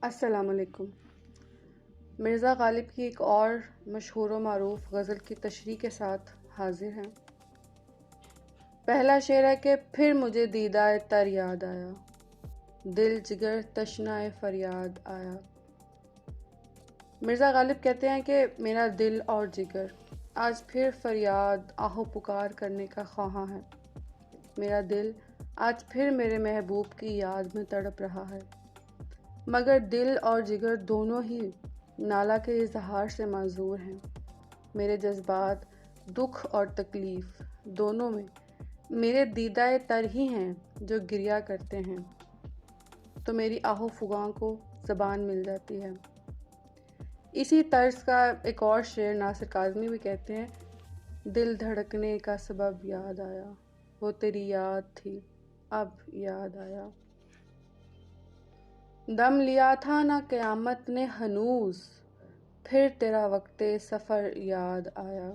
السلام علیکم۔ مرزا غالب کی ایک اور مشہور و معروف غزل کی تشریح کے ساتھ حاضر ہیں۔ پہلا شعر ہے کہ پھر مجھے دیدہ تر یاد آیا، دل جگر تشنہ فریاد آیا۔ مرزا غالب کہتے ہیں کہ میرا دل اور جگر آج پھر فریاد آہو پکار کرنے کا خواہاں ہے۔ میرا دل آج پھر میرے محبوب کی یاد میں تڑپ رہا ہے، مگر دل اور جگر دونوں ہی نالہ کے اظہار سے معذور ہیں۔ میرے جذبات دکھ اور تکلیف دونوں میں میرے دیدہ تر ہی ہیں جو گریا کرتے ہیں، تو میری آہو فغاں کو زبان مل جاتی ہے۔ اسی طرز کا ایک اور شعر ناصر کاظمی بھی کہتے ہیں، دل دھڑکنے کا سبب یاد آیا، وہ تیری یاد تھی اب یاد آیا۔ دم لیا تھا نہ قیامت نے ہنوز، پھر تیرا وقت سفر یاد آیا۔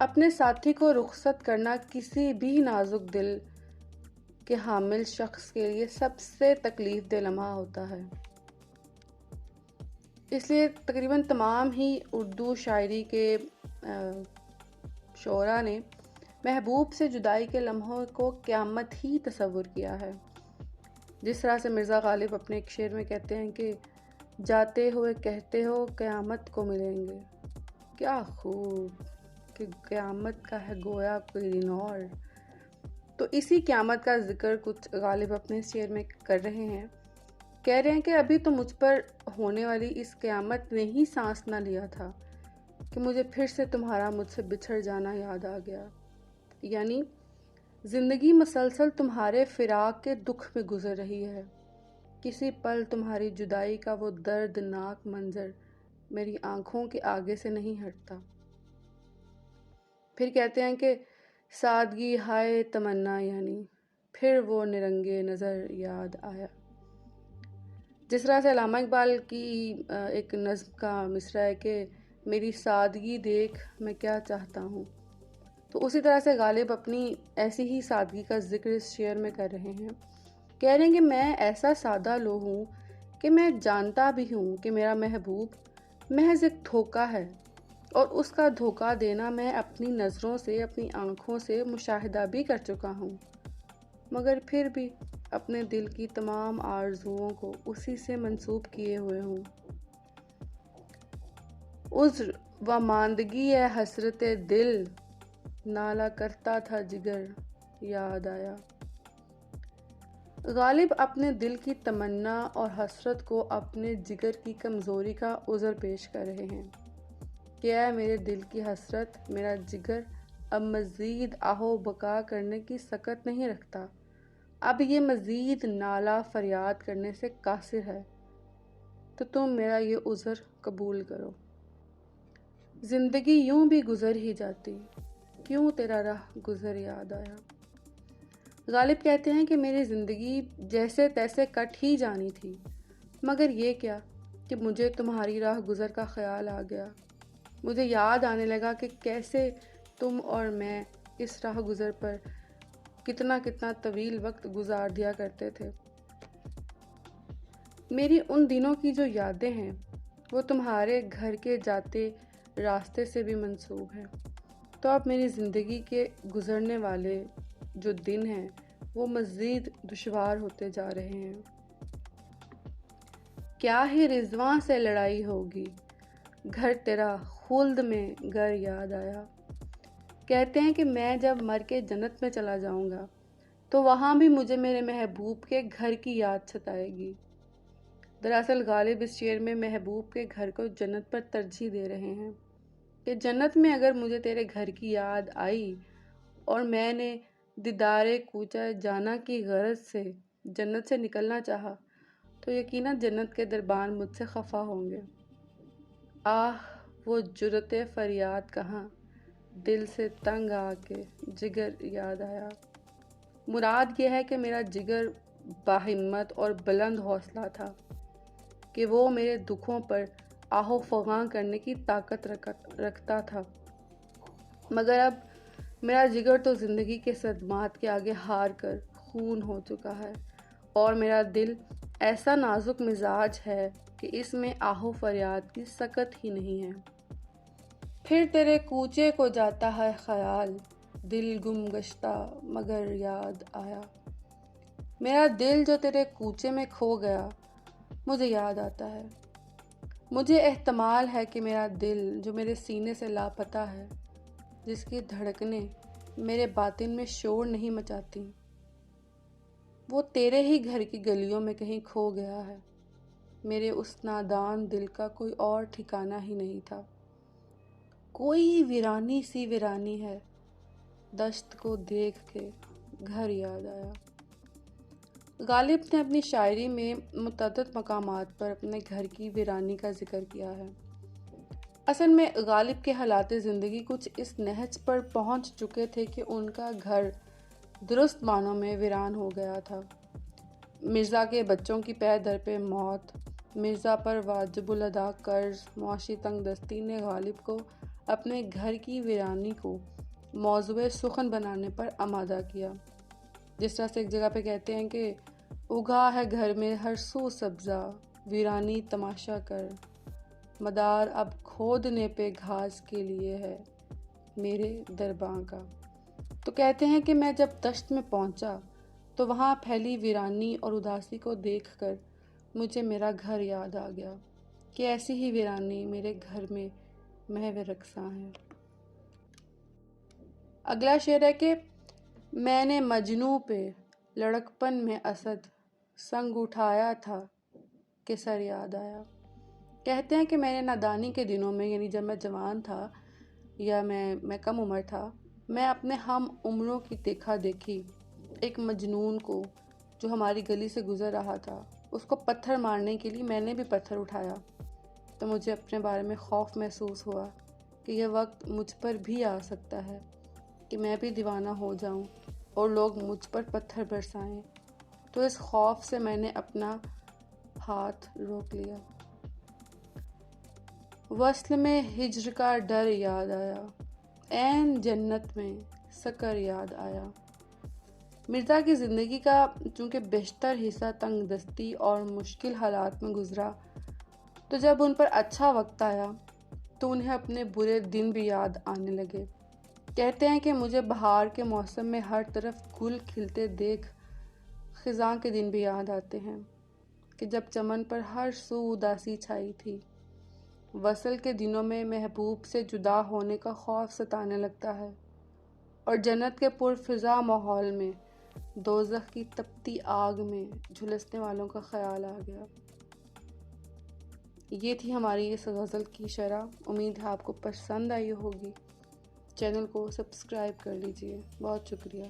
اپنے ساتھی کو رخصت کرنا کسی بھی نازک دل کے حامل شخص کے لیے سب سے تکلیف دہ لمحہ ہوتا ہے۔ اس لیے تقریباً تمام ہی اردو شاعری کے شعراء نے محبوب سے جدائی کے لمحوں کو قیامت ہی تصور کیا ہے۔ جس طرح سے مرزا غالب اپنے ایک شعر میں کہتے ہیں کہ جاتے ہوئے کہتے ہو قیامت کو ملیں گے، کیا خوب کہ قیامت کا ہے گویا کوئی دن اور۔ تو اسی قیامت کا ذکر کچھ غالب اپنے شعر میں کر رہے ہیں، کہہ رہے ہیں کہ ابھی تو مجھ پر ہونے والی اس قیامت نے ہی سانس نہ لیا تھا کہ مجھے پھر سے تمہارا مجھ سے بچھڑ جانا یاد آ گیا۔ یعنی زندگی مسلسل تمہارے فراق کے دکھ میں گزر رہی ہے، کسی پل تمہاری جدائی کا وہ دردناک منظر میری آنکھوں کے آگے سے نہیں ہٹتا۔ پھر کہتے ہیں کہ سادگی ہائے تمنا، یعنی پھر وہ نرنگے نظر یاد آیا۔ جس طرح سے علامہ اقبال کی ایک نظم کا مصرع ہے کہ میری سادگی دیکھ میں کیا چاہتا ہوں، تو اسی طرح سے غالب اپنی ایسی ہی سادگی کا ذکر اس شعر میں کر رہے ہیں۔ کہہ رہے ہیں کہ میں ایسا سادہ لوح ہوں کہ میں جانتا بھی ہوں کہ میرا محبوب محض ایک دھوکہ ہے، اور اس کا دھوکہ دینا میں اپنی نظروں سے اپنی آنکھوں سے مشاہدہ بھی کر چکا ہوں، مگر پھر بھی اپنے دل کی تمام آرزوؤں کو اسی سے منسوب کیے ہوئے ہوں۔ عذر و ماندگی ہے حسرت دل، نالہ کرتا تھا جگر یاد آیا۔ غالب اپنے دل کی تمنا اور حسرت کو اپنے جگر کی کمزوری کا عذر پیش کر رہے ہیں کہ اے میرے دل کی حسرت، میرا جگر اب مزید آہو بکا کرنے کی سکت نہیں رکھتا، اب یہ مزید نالہ فریاد کرنے سے قاصر ہے، تو تم میرا یہ عذر قبول کرو۔ زندگی یوں بھی گزر ہی جاتی، کیوں تیرا راہ گزر یاد آیا۔ غالب کہتے ہیں کہ میری زندگی جیسے تیسے کٹ ہی جانی تھی، مگر یہ کیا کہ مجھے تمہاری راہ گزر کا خیال آ گیا۔ مجھے یاد آنے لگا کہ کیسے تم اور میں اس راہ گزر پر کتنا طویل وقت گزار دیا کرتے تھے۔ میری ان دنوں کی جو یادیں ہیں وہ تمہارے گھر کے جاتے راستے سے بھی منسوب ہیں، تو اب میری زندگی کے گزرنے والے جو دن ہیں وہ مزید دشوار ہوتے جا رہے ہیں۔ کیا ہی رضواں سے لڑائی ہوگی، گھر تیرا خلد میں گھر یاد آیا۔ کہتے ہیں کہ میں جب مر کے جنت میں چلا جاؤں گا تو وہاں بھی مجھے میرے محبوب کے گھر کی یاد ستائے گی۔ دراصل غالب اس شعر میں محبوب کے گھر کو جنت پر ترجیح دے رہے ہیں کہ جنت میں اگر مجھے تیرے گھر کی یاد آئی اور میں نے دیدار کوچہ جانا کی غرض سے جنت سے نکلنا چاہا تو یقیناً جنت کے دربان مجھ سے خفا ہوں گے۔ آہ وہ جرأت فریاد کہاں، دل سے تنگ آ کے جگر یاد آیا۔ مراد یہ ہے کہ میرا جگر باہمت اور بلند حوصلہ تھا کہ وہ میرے دکھوں پر آہو فغاں کرنے کی طاقت رکھتا تھا، مگر اب میرا جگر تو زندگی کے صدمات کے آگے ہار کر خون ہو چکا ہے، اور میرا دل ایسا نازک مزاج ہے کہ اس میں آہو فریاد کی سکت ہی نہیں ہے۔ پھر تیرے کوچے کو جاتا ہے خیال، دل گم گشتہ مگر یاد آیا۔ میرا دل جو تیرے کوچے میں کھو گیا مجھے یاد آتا ہے۔ مجھے احتمال ہے کہ میرا دل جو میرے سینے سے لاپتہ ہے، جس کی دھڑکنیں میرے باطن میں شور نہیں مچاتی، وہ تیرے ہی گھر کی گلیوں میں کہیں کھو گیا ہے۔ میرے اس نادان دل کا کوئی اور ٹھکانہ ہی نہیں تھا۔ کوئی ویرانی سی ویرانی ہے، دشت کو دیکھ کے گھر یاد آیا۔ غالب نے اپنی شاعری میں متعدد مقامات پر اپنے گھر کی ویرانی کا ذکر کیا ہے۔ اصل میں غالب کے حالات زندگی کچھ اس نہج پر پہنچ چکے تھے کہ ان کا گھر درست معنوں میں ویران ہو گیا تھا۔ مرزا کے بچوں کی پے در پہ موت، مرزا پر واجب الادا قرض، معاشی تنگ دستی نے غالب کو اپنے گھر کی ویرانی کو موضوع سخن بنانے پر آمادہ کیا۔ جس طرح سے ایک جگہ پہ کہتے ہیں کہ اگا ہے گھر میں ہر سو سبزہ، ویرانی تماشا کر، مدار اب کھودنے پہ گھاس کے لیے ہے میرے درباں کا۔ تو کہتے ہیں کہ میں جب دشت میں پہنچا تو وہاں پھیلی ویرانی اور اداسی کو دیکھ کر مجھے میرا گھر یاد آ گیا کہ ایسی ہی ویرانی میرے گھر میں محو رقصاں ہے۔ اگلا شعر ہے کہ میں نے مجنوں پہ لڑکپن میں اسد سنگ اٹھایا تھا کہ سر یاد آیا۔ کہتے ہیں کہ میں نے نادانی کے دنوں میں، یعنی جب میں جوان تھا یا میں کم عمر تھا، میں اپنے ہم عمروں کی دیکھا دیکھی ایک مجنون کو جو ہماری گلی سے گزر رہا تھا، اس کو پتھر مارنے کے لیے میں نے بھی پتھر اٹھایا، تو مجھے اپنے بارے میں خوف محسوس ہوا کہ یہ وقت مجھ پر بھی آ سکتا ہے کہ میں بھی دیوانہ ہو جاؤں اور لوگ مجھ پر پتھر برسائیں۔ تو اس خوف سے میں نے اپنا ہاتھ روک لیا۔ وصل میں ہجر کا ڈر یاد آیا، عین جنت میں سکر یاد آیا۔ مرزا کی زندگی کا چونکہ بیشتر حصہ تنگ دستی اور مشکل حالات میں گزرا، تو جب ان پر اچھا وقت آیا تو انہیں اپنے برے دن بھی یاد آنے لگے۔ کہتے ہیں کہ مجھے بہار کے موسم میں ہر طرف گل کھلتے دیکھ خزاں کے دن بھی یاد آتے ہیں کہ جب چمن پر ہر سو اداسی چھائی تھی۔ وصل کے دنوں میں محبوب سے جدا ہونے کا خوف ستانے لگتا ہے، اور جنت کے پرفضا ماحول میں دوزخ کی تپتی آگ میں جھلسنے والوں کا خیال آ گیا۔ یہ تھی ہماری اس غزل کی شرح۔ امید ہے آپ کو پسند آئی ہوگی۔ چینل کو سبسکرائب کر لیجئے۔ بہت شکریہ۔